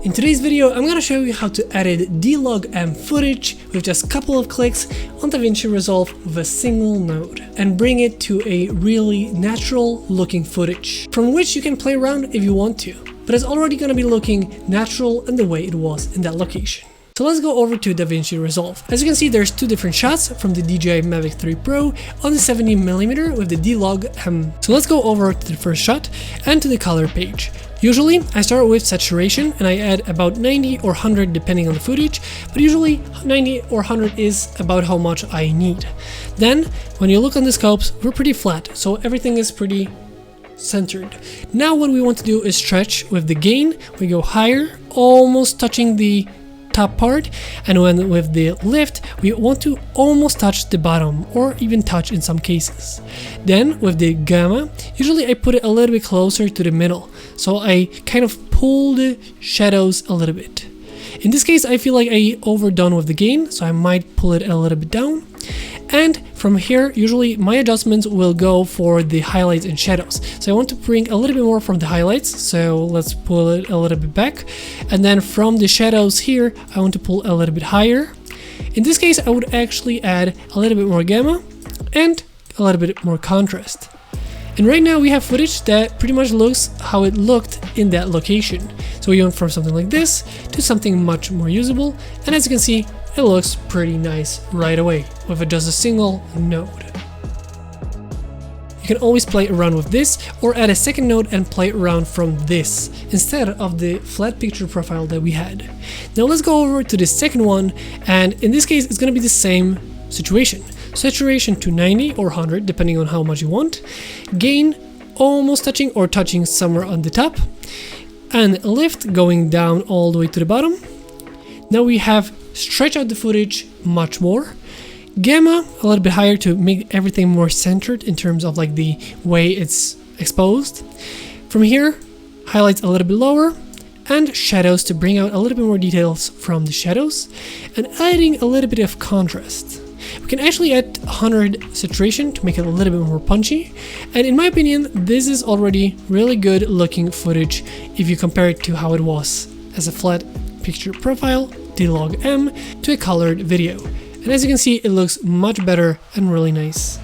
In today's video, I'm gonna show you how to edit D-LOG M footage with just a couple of clicks on DaVinci Resolve with a single node and bring it to a really natural looking footage from which you can play around if you want to, but it's already gonna be looking natural in the way it was in that location. So let's go over to DaVinci Resolve. As you can see, there's two different shots from the DJI Mavic 3 Pro on the 70mm with the D-LOG M. So let's go over to the first shot and to the color page. Usually I start with saturation and I add about 90 or 100 depending on the footage, but usually 90 or 100 is about how much I need. Then when you look on the scopes, we're pretty flat, so everything is pretty centered. Now what we want to do is stretch with the gain. We go higher, almost touching the top part, and when with the lift we want to almost touch the bottom or even touch in some cases. Then with the gamma, usually I put it a little bit closer to the middle, so I kind of pull the shadows a little bit. In this case I feel like I overdone with the gain, so I might pull it a little bit down. And from here, usually my adjustments will go for the highlights and shadows. So I want to bring a little bit more from the highlights, so let's pull it a little bit back. And then from the shadows here, I want to pull a little bit higher. In this case, I would actually add a little bit more gamma and a little bit more contrast. And right now we have footage that pretty much looks how it looked in that location. So we went from something like this to something much more usable. And as you can see, it looks pretty nice right away with just a single node. You can always play around with this or add a second node and play around from this instead of the flat picture profile that we had. Now let's go over to the second one, and in this case it's going to be the same situation. Saturation to 90 or 100 depending on how much you want. Gain almost touching or touching somewhere on the top. And lift going down all the way to the bottom. Now we have stretch out the footage much more. Gamma a little bit higher to make everything more centered in terms of like the way it's exposed. From here, highlights a little bit lower, and shadows to bring out a little bit more details from the shadows, and adding a little bit of contrast. We can actually add 100 saturation to make it a little bit more punchy, and in my opinion this is already really good looking footage if you compare it to how it was as a flat picture profile D-LOG M to a colored video. And as you can see, it looks much better and really nice.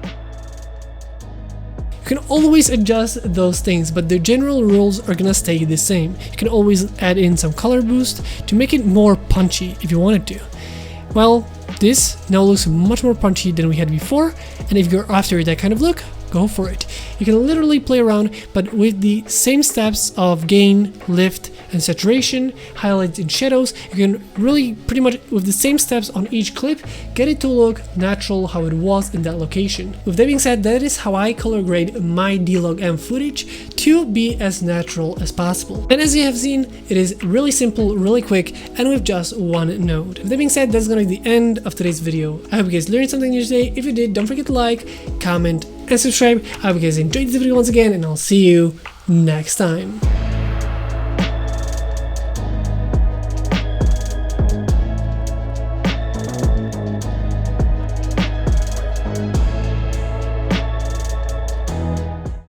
You can always adjust those things, but the general rules are gonna stay the same. You can always add in some color boost to make it more punchy if you wanted to. Well, this now looks much more punchy than we had before, and if you're after that kind of look, go for it. You can literally play around, but with the same steps of gain, lift, and saturation, highlights and shadows, you can really pretty much with the same steps on each clip get it to look natural how it was in that location. With that being said, that is how I color grade my D-LOG M footage to be as natural as possible. And as you have seen, it is really simple, really quick, and with just one node. With that being said, that's gonna be the end of today's video. I hope you guys learned something new today. If you did, don't forget to like, comment, and subscribe. I hope you guys enjoyed this video once again, and I'll see you next time.